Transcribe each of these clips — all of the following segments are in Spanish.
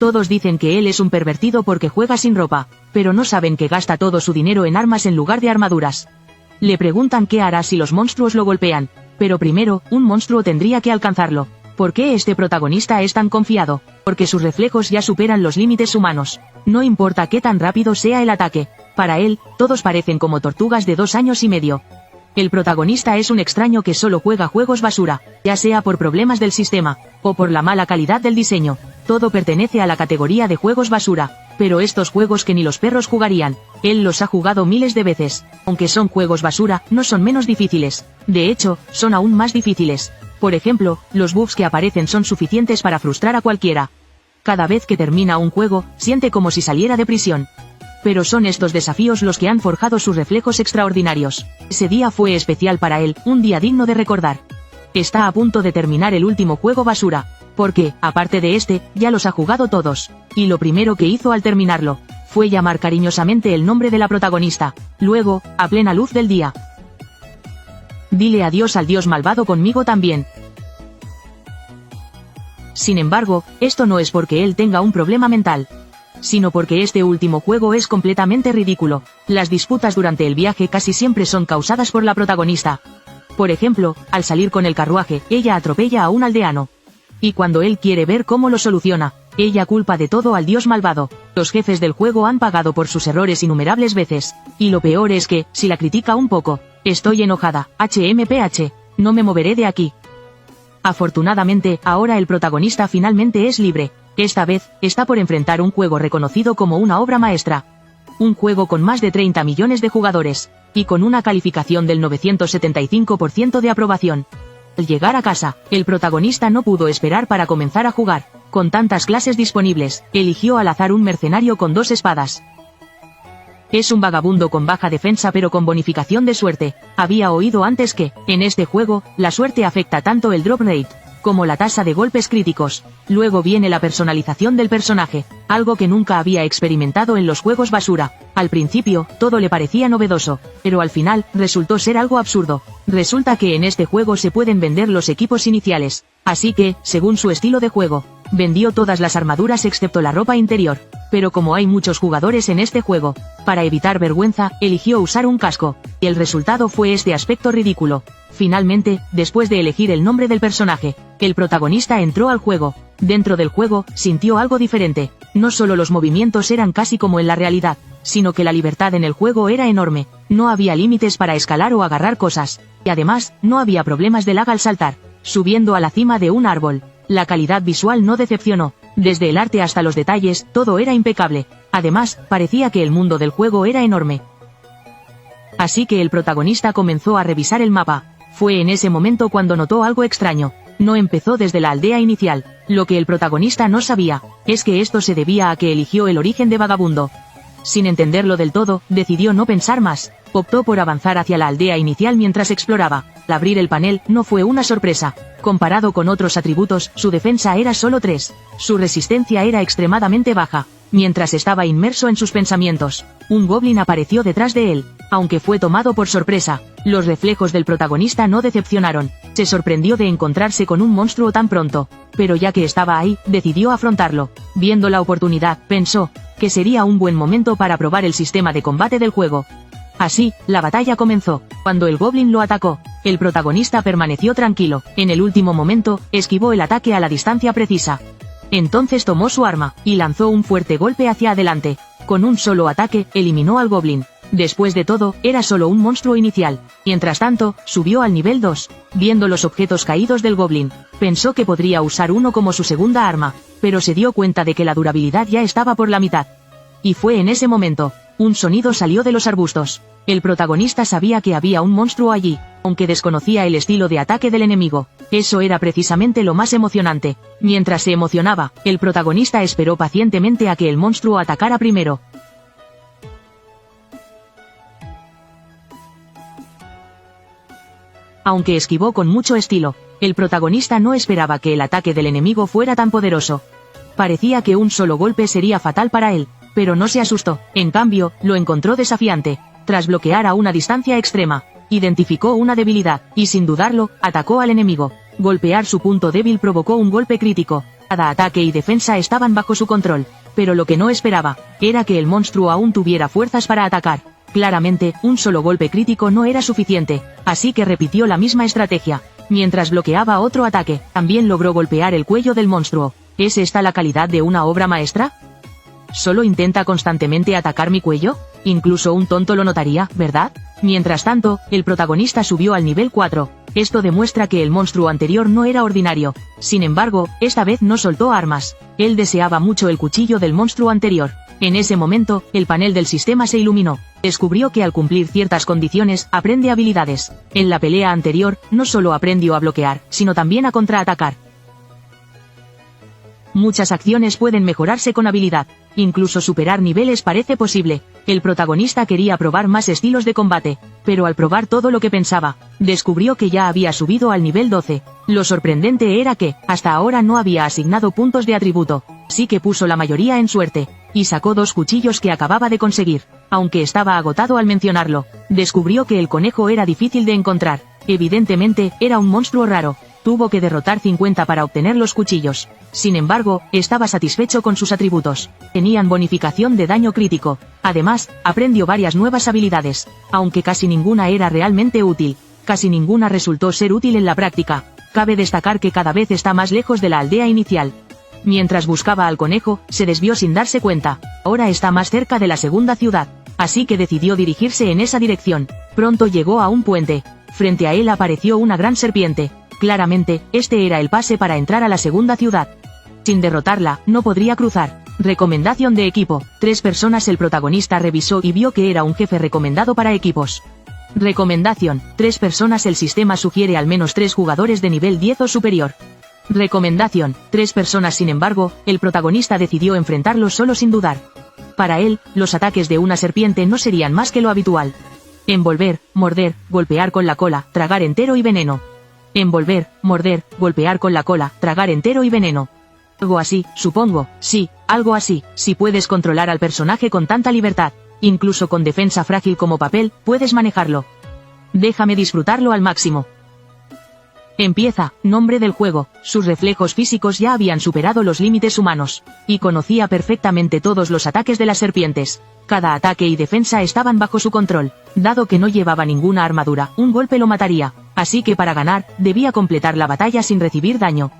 Todos dicen que él es un pervertido porque juega sin ropa, pero no saben que gasta todo su dinero en armas en lugar de armaduras. Le preguntan qué hará si los monstruos lo golpean, pero primero, un monstruo tendría que alcanzarlo. ¿Por qué este protagonista es tan confiado? Porque sus reflejos ya superan los límites humanos. No importa qué tan rápido sea el ataque. Para él, todos parecen como tortugas de 2 años y medio. El protagonista es un extraño que solo juega juegos basura, ya sea por problemas del sistema, o por la mala calidad del diseño. Todo pertenece a la categoría de juegos basura, pero estos juegos que ni los perros jugarían, él los ha jugado miles de veces. Aunque son juegos basura, no son menos difíciles. De hecho, son aún más difíciles. Por ejemplo, los bugs que aparecen son suficientes para frustrar a cualquiera. Cada vez que termina un juego, siente como si saliera de prisión. Pero son estos desafíos los que han forjado sus reflejos extraordinarios. Ese día fue especial para él, un día digno de recordar. Está a punto de terminar el último juego basura, porque, aparte de este, ya los ha jugado todos. Y lo primero que hizo al terminarlo, fue llamar cariñosamente el nombre de la protagonista. Luego, a plena luz del día: dile adiós al dios malvado conmigo también. Sin embargo, esto no es porque él tenga un problema mental, sino porque este último juego es completamente ridículo. Las disputas durante el viaje casi siempre son causadas por la protagonista. Por ejemplo, al salir con el carruaje, ella atropella a un aldeano. Y cuando él quiere ver cómo lo soluciona, ella culpa de todo al dios malvado. Los jefes del juego han pagado por sus errores innumerables veces. Y lo peor es que, si la critica un poco: estoy enojada, HMPH, no me moveré de aquí. Afortunadamente, ahora el protagonista finalmente es libre. Esta vez, está por enfrentar un juego reconocido como una obra maestra. Un juego con más de 30 millones de jugadores, y con una calificación del 975% de aprobación. Al llegar a casa, el protagonista no pudo esperar para comenzar a jugar. Con tantas clases disponibles, eligió al azar un mercenario con 2 espadas. Es un vagabundo con baja defensa pero con bonificación de suerte. Había oído antes que, en este juego, la suerte afecta tanto el drop rate como la tasa de golpes críticos. Luego viene la personalización del personaje, algo que nunca había experimentado en los juegos basura. Al principio, todo le parecía novedoso, pero al final, resultó ser algo absurdo. Resulta que en este juego se pueden vender los equipos iniciales, así que, según su estilo de juego, vendió todas las armaduras excepto la ropa interior. Pero como hay muchos jugadores en este juego, para evitar vergüenza, eligió usar un casco, y el resultado fue este aspecto ridículo. Finalmente, después de elegir el nombre del personaje, el protagonista entró al juego. Dentro del juego, sintió algo diferente. No solo los movimientos eran casi como en la realidad, sino que la libertad en el juego era enorme. No había límites para escalar o agarrar cosas, y además, no había problemas de lag al saltar, subiendo a la cima de un árbol. La calidad visual no decepcionó. Desde el arte hasta los detalles, todo era impecable. Además, parecía que el mundo del juego era enorme. Así que el protagonista comenzó a revisar el mapa. Fue en ese momento cuando notó algo extraño. No empezó desde la aldea inicial. Lo que el protagonista no sabía, es que esto se debía a que eligió el origen de vagabundo. Sin entenderlo del todo, decidió no pensar más. Optó por avanzar hacia la aldea inicial mientras exploraba. Al abrir el panel, no fue una sorpresa. Comparado con otros atributos, su defensa era solo 3. Su resistencia era extremadamente baja. Mientras estaba inmerso en sus pensamientos, un goblin apareció detrás de él. Aunque fue tomado por sorpresa, los reflejos del protagonista no decepcionaron. Se sorprendió de encontrarse con un monstruo tan pronto, pero ya que estaba ahí, decidió afrontarlo. Viendo la oportunidad, pensó que sería un buen momento para probar el sistema de combate del juego. Así, la batalla comenzó. Cuando el goblin lo atacó, el protagonista permaneció tranquilo. En el último momento, esquivó el ataque a la distancia precisa. Entonces tomó su arma, y lanzó un fuerte golpe hacia adelante. Con un solo ataque, eliminó al goblin. Después de todo, era solo un monstruo inicial. Mientras tanto, subió al nivel 2. Viendo los objetos caídos del goblin, pensó que podría usar uno como su segunda arma, pero se dio cuenta de que la durabilidad ya estaba por la mitad. Y fue en ese momento, un sonido salió de los arbustos. El protagonista sabía que había un monstruo allí, aunque desconocía el estilo de ataque del enemigo. Eso era precisamente lo más emocionante. Mientras se emocionaba, el protagonista esperó pacientemente a que el monstruo atacara primero. Aunque esquivó con mucho estilo, el protagonista no esperaba que el ataque del enemigo fuera tan poderoso. Parecía que un solo golpe sería fatal para él, pero no se asustó. En cambio, lo encontró desafiante. Tras bloquear a una distancia extrema, identificó una debilidad, y sin dudarlo, atacó al enemigo. Golpear su punto débil provocó un golpe crítico. Cada ataque y defensa estaban bajo su control, pero lo que no esperaba, era que el monstruo aún tuviera fuerzas para atacar. Claramente, un solo golpe crítico no era suficiente, así que repitió la misma estrategia. Mientras bloqueaba otro ataque, también logró golpear el cuello del monstruo. ¿Es esta la calidad de una obra maestra? ¿Solo intenta constantemente atacar mi cuello? Incluso un tonto lo notaría, ¿verdad? Mientras tanto, el protagonista subió al nivel 4. Esto demuestra que el monstruo anterior no era ordinario. Sin embargo, esta vez no soltó armas. Él deseaba mucho el cuchillo del monstruo anterior. En ese momento, el panel del sistema se iluminó. Descubrió que al cumplir ciertas condiciones, aprende habilidades. En la pelea anterior, no solo aprendió a bloquear, sino también a contraatacar. Muchas acciones pueden mejorarse con habilidad. Incluso superar niveles parece posible. El protagonista quería probar más estilos de combate, pero al probar todo lo que pensaba, descubrió que ya había subido al nivel 12. Lo sorprendente era que, hasta ahora no había asignado puntos de atributo, así que puso la mayoría en suerte, y sacó 2 cuchillos que acababa de conseguir. Aunque estaba agotado al mencionarlo, descubrió que el conejo era difícil de encontrar. Evidentemente, era un monstruo raro. Tuvo que derrotar 50 para obtener los cuchillos. Sin embargo, estaba satisfecho con sus atributos. Tenían bonificación de daño crítico. Además, aprendió varias nuevas habilidades. Aunque casi ninguna era realmente útil. Casi ninguna resultó ser útil en la práctica. Cabe destacar que cada vez está más lejos de la aldea inicial. Mientras buscaba al conejo, se desvió sin darse cuenta. Ahora está más cerca de la segunda ciudad. Así que decidió dirigirse en esa dirección. Pronto llegó a un puente. Frente a él apareció una gran serpiente. Claramente, este era el pase para entrar a la segunda ciudad. Sin derrotarla, no podría cruzar. Recomendación de equipo. 3 personas. El protagonista revisó y vio que era un jefe recomendado para equipos. Recomendación. 3 personas. El sistema sugiere al menos 3 jugadores de nivel 10 o superior. Recomendación. 3 personas. Sin embargo, el protagonista decidió enfrentarlos solo sin dudar. Para él, los ataques de una serpiente no serían más que lo habitual. Envolver, morder, golpear con la cola, tragar entero y veneno. Envolver, morder, golpear con la cola, tragar entero y veneno. Algo así, supongo, sí, algo así. Si puedes controlar al personaje con tanta libertad, incluso con defensa frágil como papel, puedes manejarlo. Déjame disfrutarlo al máximo. Empieza. Nombre del juego. Sus reflejos físicos ya habían superado los límites humanos, y conocía perfectamente todos los ataques de las serpientes. Cada ataque y defensa estaban bajo su control. Dado que no llevaba ninguna armadura, un golpe lo mataría. Así que para ganar, debía completar la batalla sin recibir daño.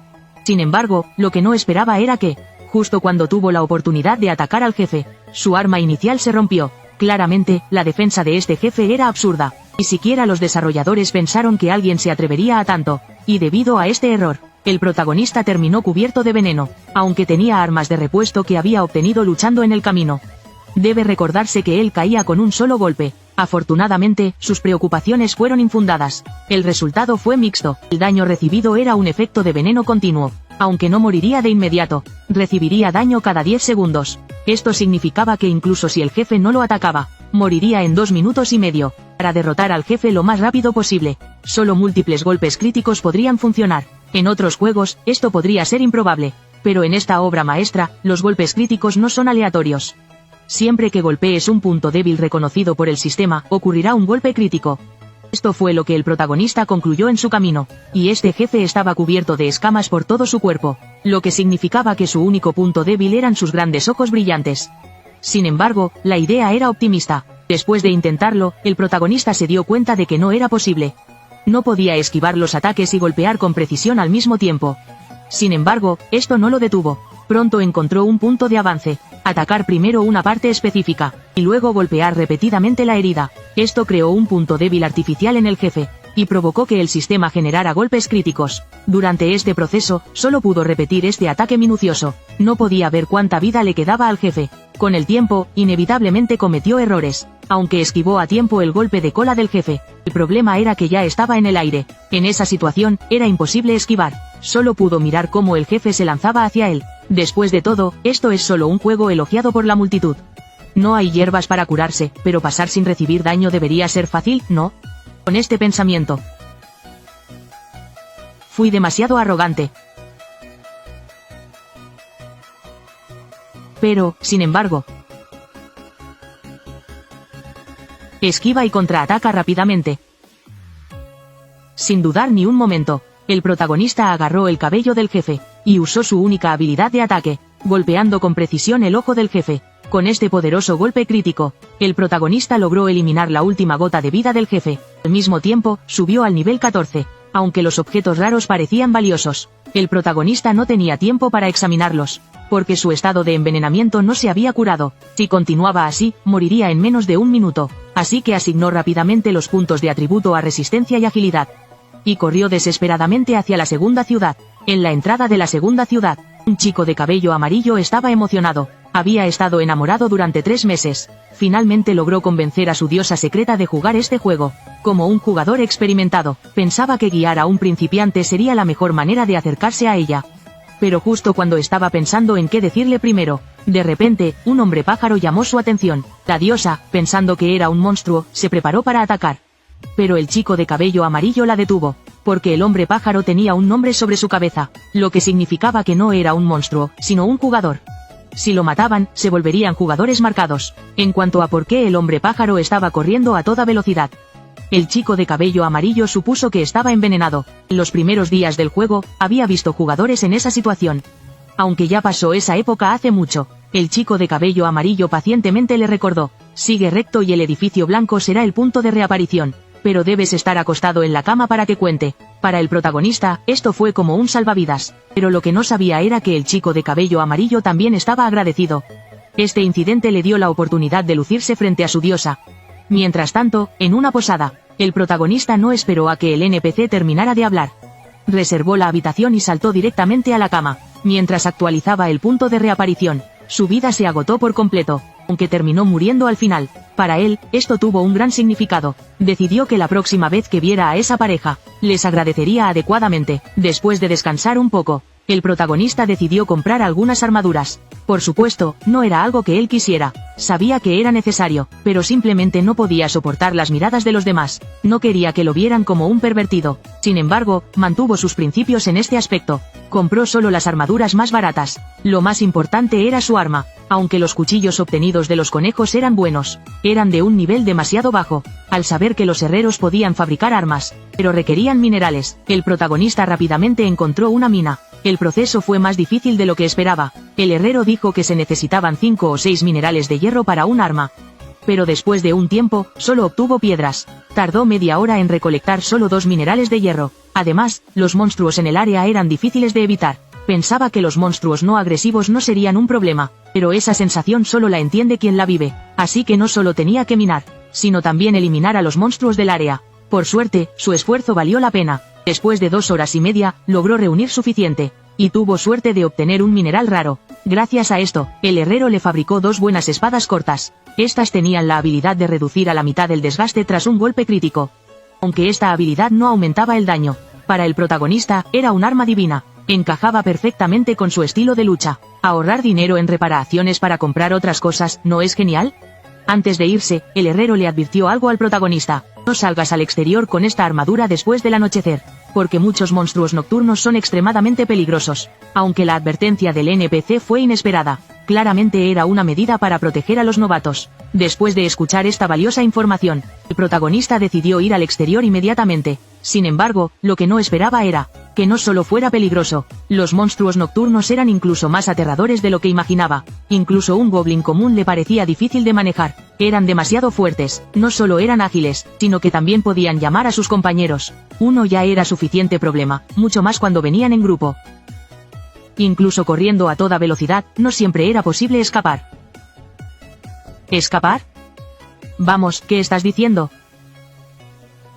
Sin embargo, lo que no esperaba era que, justo cuando tuvo la oportunidad de atacar al jefe, su arma inicial se rompió. Claramente, la defensa de este jefe era absurda. Ni siquiera los desarrolladores pensaron que alguien se atrevería a tanto, y debido a este error, el protagonista terminó cubierto de veneno, aunque tenía armas de repuesto que había obtenido luchando en el camino. Debe recordarse que él caía con un solo golpe. Afortunadamente, sus preocupaciones fueron infundadas. El resultado fue mixto. El daño recibido era un efecto de veneno continuo. Aunque no moriría de inmediato, recibiría daño cada 10 segundos. Esto significaba que incluso si el jefe no lo atacaba, moriría en 2 minutos y medio. Para derrotar al jefe lo más rápido posible, solo múltiples golpes críticos podrían funcionar. En otros juegos, esto podría ser improbable. Pero en esta obra maestra, los golpes críticos no son aleatorios. Siempre que golpees un punto débil reconocido por el sistema, ocurrirá un golpe crítico. Esto fue lo que el protagonista concluyó en su camino, y este jefe estaba cubierto de escamas por todo su cuerpo, lo que significaba que su único punto débil eran sus grandes ojos brillantes. Sin embargo, la idea era optimista. Después de intentarlo, el protagonista se dio cuenta de que no era posible. No podía esquivar los ataques y golpear con precisión al mismo tiempo. Sin embargo, esto no lo detuvo. Pronto encontró un punto de avance. Atacar primero una parte específica, y luego golpear repetidamente la herida. Esto creó un punto débil artificial en el jefe, y provocó que el sistema generara golpes críticos. Durante este proceso, solo pudo repetir este ataque minucioso. No podía ver cuánta vida le quedaba al jefe. Con el tiempo, inevitablemente cometió errores, aunque esquivó a tiempo el golpe de cola del jefe. El problema era que ya estaba en el aire. En esa situación, era imposible esquivar. Solo pudo mirar cómo el jefe se lanzaba hacia él. Después de todo, esto es solo un juego elogiado por la multitud. No hay hierbas para curarse, pero pasar sin recibir daño debería ser fácil, ¿no? Con este pensamiento, fui demasiado arrogante. Pero, sin embargo, esquiva y contraataca rápidamente. Sin dudar ni un momento, el protagonista agarró el cabello del jefe, y usó su única habilidad de ataque, golpeando con precisión el ojo del jefe. Con este poderoso golpe crítico, el protagonista logró eliminar la última gota de vida del jefe. Al mismo tiempo, subió al nivel 14. Aunque los objetos raros parecían valiosos, el protagonista no tenía tiempo para examinarlos, porque su estado de envenenamiento no se había curado. Si continuaba así, moriría en menos de un minuto, así que asignó rápidamente los puntos de atributo a resistencia y agilidad. Y corrió desesperadamente hacia la segunda ciudad. En la entrada de la segunda ciudad, un chico de cabello amarillo estaba emocionado. Había estado enamorado durante 3 meses. Finalmente logró convencer a su diosa secreta de jugar este juego. Como un jugador experimentado, pensaba que guiar a un principiante sería la mejor manera de acercarse a ella. Pero justo cuando estaba pensando en qué decirle primero, de repente, un hombre pájaro llamó su atención. La diosa, pensando que era un monstruo, se preparó para atacar. Pero el chico de cabello amarillo la detuvo, porque el hombre pájaro tenía un nombre sobre su cabeza, lo que significaba que no era un monstruo, sino un jugador. Si lo mataban, se volverían jugadores marcados. En cuanto a por qué el hombre pájaro estaba corriendo a toda velocidad, el chico de cabello amarillo supuso que estaba envenenado. En los primeros días del juego, había visto jugadores en esa situación. Aunque ya pasó esa época hace mucho, el chico de cabello amarillo pacientemente le recordó: sigue recto y el edificio blanco será el punto de reaparición, pero debes estar acostado en la cama para que cuente. Para el protagonista, esto fue como un salvavidas, pero lo que no sabía era que el chico de cabello amarillo también estaba agradecido. Este incidente le dio la oportunidad de lucirse frente a su diosa. Mientras tanto, en una posada, el protagonista no esperó a que el NPC terminara de hablar. Reservó la habitación y saltó directamente a la cama. Mientras actualizaba el punto de reaparición, su vida se agotó por completo, aunque terminó muriendo al final. Para él, esto tuvo un gran significado. Decidió que la próxima vez que viera a esa pareja, les agradecería adecuadamente. Después de descansar un poco, el protagonista decidió comprar algunas armaduras. Por supuesto, no era algo que él quisiera. Sabía que era necesario, pero simplemente no podía soportar las miradas de los demás. No quería que lo vieran como un pervertido. Sin embargo, mantuvo sus principios en este aspecto. Compró solo las armaduras más baratas. Lo más importante era su arma. Aunque los cuchillos obtenidos de los conejos eran buenos, eran de un nivel demasiado bajo. Al saber que los herreros podían fabricar armas, pero requerían minerales, el protagonista rápidamente encontró una mina. El proceso fue más difícil de lo que esperaba. El herrero dijo que se necesitaban 5 o 6 minerales de hierro para un arma. Pero después de un tiempo, solo obtuvo piedras. Tardó media hora en recolectar solo 2 minerales de hierro. Además, los monstruos en el área eran difíciles de evitar. Pensaba que los monstruos no agresivos no serían un problema, pero esa sensación solo la entiende quien la vive. Así que no solo tenía que minar, sino también eliminar a los monstruos del área. Por suerte, su esfuerzo valió la pena. Después de 2 horas y media, logró reunir suficiente, y tuvo suerte de obtener un mineral raro. Gracias a esto, el herrero le fabricó 2 buenas espadas cortas. Estas tenían la habilidad de reducir a la mitad el desgaste tras un golpe crítico. Aunque esta habilidad no aumentaba el daño, para el protagonista, era un arma divina. Encajaba perfectamente con su estilo de lucha. ¿Ahorrar dinero en reparaciones para comprar otras cosas no es genial? Antes de irse, el herrero le advirtió algo al protagonista: no salgas al exterior con esta armadura después del anochecer, porque muchos monstruos nocturnos son extremadamente peligrosos. Aunque la advertencia del NPC fue inesperada, claramente era una medida para proteger a los novatos. Después de escuchar esta valiosa información, el protagonista decidió ir al exterior inmediatamente. Sin embargo, lo que no esperaba era que no solo fuera peligroso, los monstruos nocturnos eran incluso más aterradores de lo que imaginaba. Incluso un goblin común le parecía difícil de manejar. Eran demasiado fuertes, no solo eran ágiles, sino que también podían llamar a sus compañeros. Uno ya era suficiente problema, mucho más cuando venían en grupo. Incluso corriendo a toda velocidad, no siempre era posible escapar. ¿Escapar? Vamos, ¿qué estás diciendo?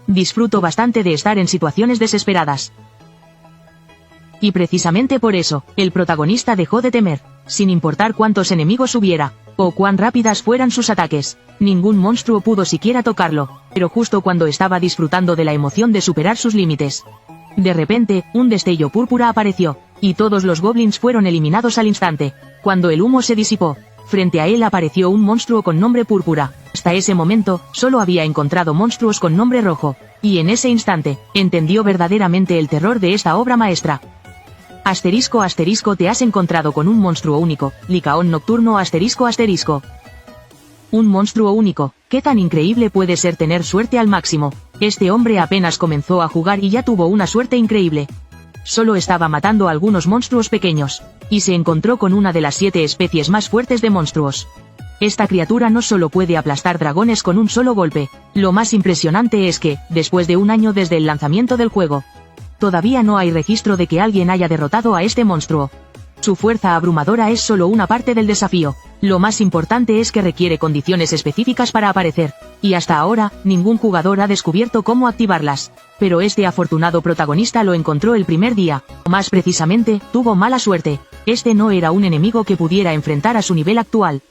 Disfruto bastante de estar en situaciones desesperadas. Y precisamente por eso, el protagonista dejó de temer, sin importar cuántos enemigos hubiera, o cuán rápidas fueran sus ataques. Ningún monstruo pudo siquiera tocarlo, pero justo cuando estaba disfrutando de la emoción de superar sus límites, de repente, un destello púrpura apareció, y todos los goblins fueron eliminados al instante. Cuando el humo se disipó, frente a él apareció un monstruo con nombre Púrpura. Hasta ese momento, solo había encontrado monstruos con nombre Rojo, y en ese instante, entendió verdaderamente el terror de esta obra maestra. Asterisco asterisco, te has encontrado con un monstruo único, Licaón nocturno asterisco asterisco. Un monstruo único, ¿qué tan increíble puede ser tener suerte al máximo? Este hombre apenas comenzó a jugar y ya tuvo una suerte increíble. solo estaba matando a algunos monstruos pequeños, y se encontró con una de las 7 especies más fuertes de monstruos. Esta criatura no solo puede aplastar dragones con un solo golpe, lo más impresionante es que, después de un año desde el lanzamiento del juego, todavía no hay registro de que alguien haya derrotado a este monstruo. Su fuerza abrumadora es solo una parte del desafío, lo más importante es que requiere condiciones específicas para aparecer, y hasta ahora, ningún jugador ha descubierto cómo activarlas. Pero este afortunado protagonista lo encontró el primer día, o más precisamente, tuvo mala suerte. Este no era un enemigo que pudiera enfrentar a su nivel actual.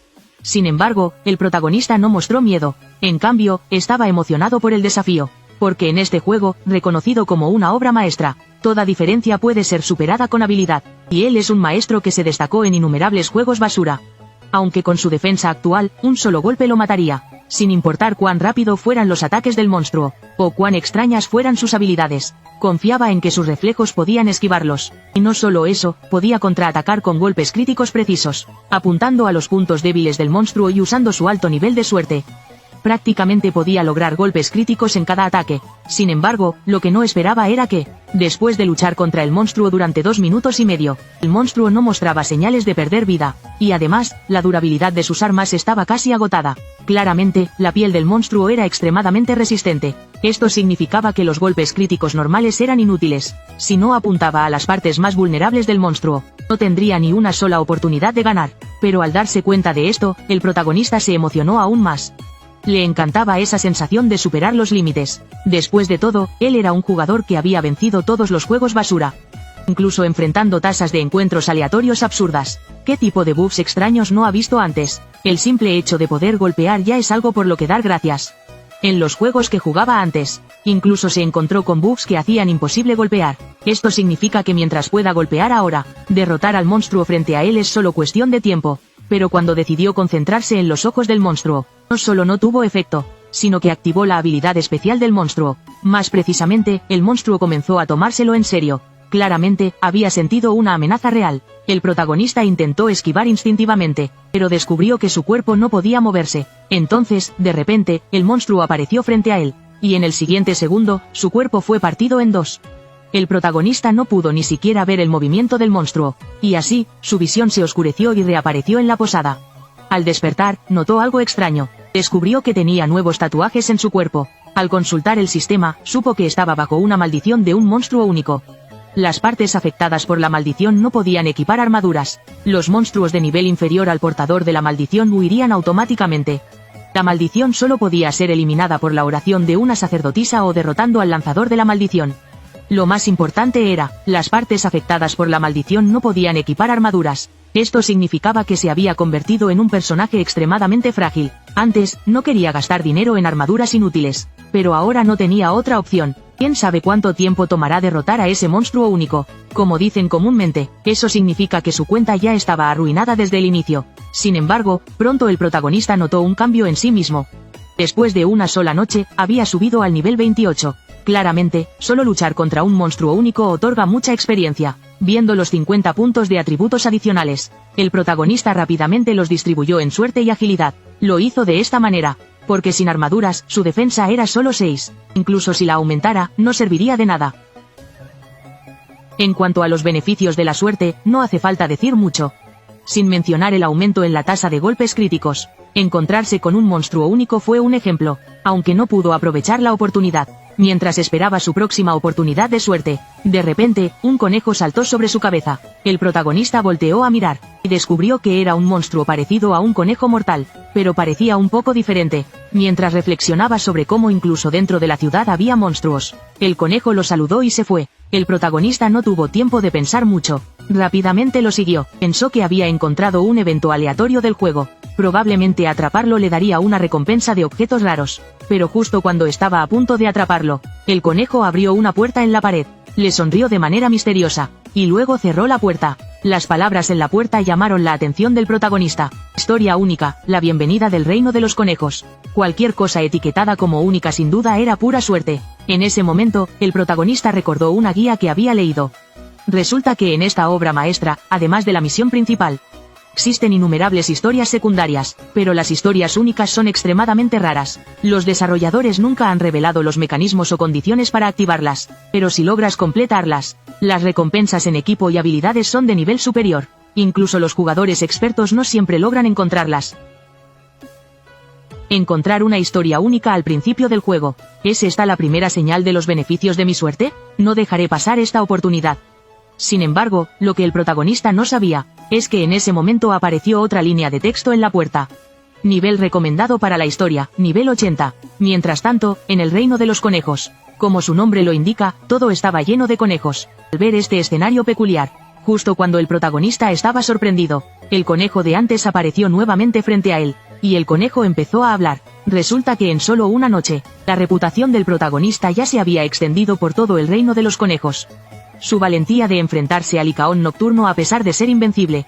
Sin embargo, el protagonista no mostró miedo, en cambio, estaba emocionado por el desafío, porque en este juego, reconocido como una obra maestra, toda diferencia puede ser superada con habilidad, y él es un maestro que se destacó en innumerables juegos basura. Aunque con su defensa actual, un solo golpe lo mataría, sin importar cuán rápido fueran los ataques del monstruo, o cuán extrañas fueran sus habilidades, confiaba en que sus reflejos podían esquivarlos, y no solo eso, podía contraatacar con golpes críticos precisos, apuntando a los puntos débiles del monstruo y usando su alto nivel de suerte. Prácticamente podía lograr golpes críticos en cada ataque. Sin embargo, lo que no esperaba era que, después de luchar contra el monstruo durante 2 minutos y medio, el monstruo no mostraba señales de perder vida, y además, la durabilidad de sus armas estaba casi agotada. Claramente, la piel del monstruo era extremadamente resistente. Esto significaba que los golpes críticos normales eran inútiles. Si no apuntaba a las partes más vulnerables del monstruo, no tendría ni una sola oportunidad de ganar. Pero al darse cuenta de esto, el protagonista se emocionó aún más. Le encantaba esa sensación de superar los límites. Después de todo, él era un jugador que había vencido todos los juegos basura, incluso enfrentando tasas de encuentros aleatorios absurdas. ¿Qué tipo de buffs extraños no ha visto antes? El simple hecho de poder golpear ya es algo por lo que dar gracias. En los juegos que jugaba antes, incluso se encontró con buffs que hacían imposible golpear. Esto significa que mientras pueda golpear ahora, derrotar al monstruo frente a él es solo cuestión de tiempo. Pero cuando decidió concentrarse en los ojos del monstruo, no solo no tuvo efecto, sino que activó la habilidad especial del monstruo. Más precisamente, el monstruo comenzó a tomárselo en serio. Claramente, había sentido una amenaza real. El protagonista intentó esquivar instintivamente, pero descubrió que su cuerpo no podía moverse. Entonces, de repente, el monstruo apareció frente a él, y en el siguiente segundo, su cuerpo fue partido en 2. El protagonista no pudo ni siquiera ver el movimiento del monstruo, y así, su visión se oscureció y reapareció en la posada. Al despertar, notó algo extraño. Descubrió que tenía nuevos tatuajes en su cuerpo. Al consultar el sistema, supo que estaba bajo una maldición de un monstruo único. Las partes afectadas por la maldición no podían equipar armaduras. Los monstruos de nivel inferior al portador de la maldición huirían automáticamente. La maldición solo podía ser eliminada por la oración de una sacerdotisa o derrotando al lanzador de la maldición. Lo más importante era, las partes afectadas por la maldición no podían equipar armaduras. Esto significaba que se había convertido en un personaje extremadamente frágil. Antes, no quería gastar dinero en armaduras inútiles, pero ahora no tenía otra opción. ¿Quién sabe cuánto tiempo tomará derrotar a ese monstruo único? Como dicen comúnmente, eso significa que su cuenta ya estaba arruinada desde el inicio. Sin embargo, pronto el protagonista notó un cambio en sí mismo. Después de una sola noche, había subido al nivel 28. Claramente, solo luchar contra un monstruo único otorga mucha experiencia. Viendo los 50 puntos de atributos adicionales, el protagonista rápidamente los distribuyó en suerte y agilidad. Lo hizo de esta manera, porque sin armaduras, su defensa era solo 6. Incluso si la aumentara, no serviría de nada. En cuanto a los beneficios de la suerte, no hace falta decir mucho. Sin mencionar el aumento en la tasa de golpes críticos. Encontrarse con un monstruo único fue un ejemplo, aunque no pudo aprovechar la oportunidad. Mientras esperaba su próxima oportunidad de suerte, de repente, un conejo saltó sobre su cabeza. El protagonista volteó a mirar, y descubrió que era un monstruo parecido a un conejo mortal, pero parecía un poco diferente. Mientras reflexionaba sobre cómo incluso dentro de la ciudad había monstruos, el conejo lo saludó y se fue. El protagonista no tuvo tiempo de pensar mucho. Rápidamente lo siguió. Pensó que había encontrado un evento aleatorio del juego. Probablemente atraparlo le daría una recompensa de objetos raros. Pero justo cuando estaba a punto de atraparlo, el conejo abrió una puerta en la pared. Le sonrió de manera misteriosa, y luego cerró la puerta. Las palabras en la puerta llamaron la atención del protagonista. Historia única, la bienvenida del reino de los conejos. Cualquier cosa etiquetada como única sin duda era pura suerte. En ese momento, el protagonista recordó una guía que había leído. Resulta que en esta obra maestra, además de la misión principal, Existen innumerables historias secundarias, pero las historias únicas son extremadamente raras. Los desarrolladores nunca han revelado los mecanismos o condiciones para activarlas, pero si logras completarlas, las recompensas en equipo y habilidades son de nivel superior. Incluso los jugadores expertos no siempre logran encontrarlas. Encontrar una historia única al principio del juego. ¿Es esta la primera señal de los beneficios de mi suerte? No dejaré pasar esta oportunidad. Sin embargo, lo que el protagonista no sabía, es que en ese momento apareció otra línea de texto en la puerta. Nivel recomendado para la historia, nivel 80. Mientras tanto, en el reino de los conejos. Como su nombre lo indica, todo estaba lleno de conejos. Al ver este escenario peculiar, justo cuando el protagonista estaba sorprendido, el conejo de antes apareció nuevamente frente a él, y el conejo empezó a hablar. Resulta que en solo una noche, la reputación del protagonista ya se había extendido por todo el reino de los conejos. Su valentía de enfrentarse al Licaón nocturno a pesar de ser invencible,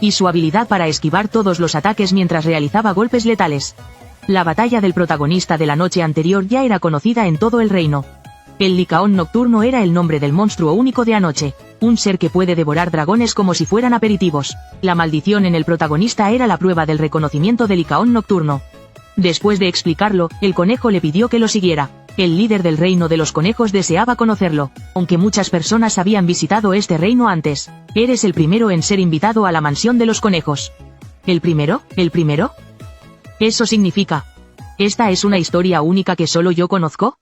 y su habilidad para esquivar todos los ataques mientras realizaba golpes letales. La batalla del protagonista de la noche anterior ya era conocida en todo el reino. El Licaón nocturno era el nombre del monstruo único de anoche, un ser que puede devorar dragones como si fueran aperitivos. La maldición en el protagonista era la prueba del reconocimiento del Licaón nocturno. Después de explicarlo, el conejo le pidió que lo siguiera. El líder del reino de los conejos deseaba conocerlo, aunque muchas personas habían visitado este reino antes. Eres el primero en ser invitado a la mansión de los conejos. ¿El primero? ¿El primero? Eso significa, ¿esta es una historia única que solo yo conozco?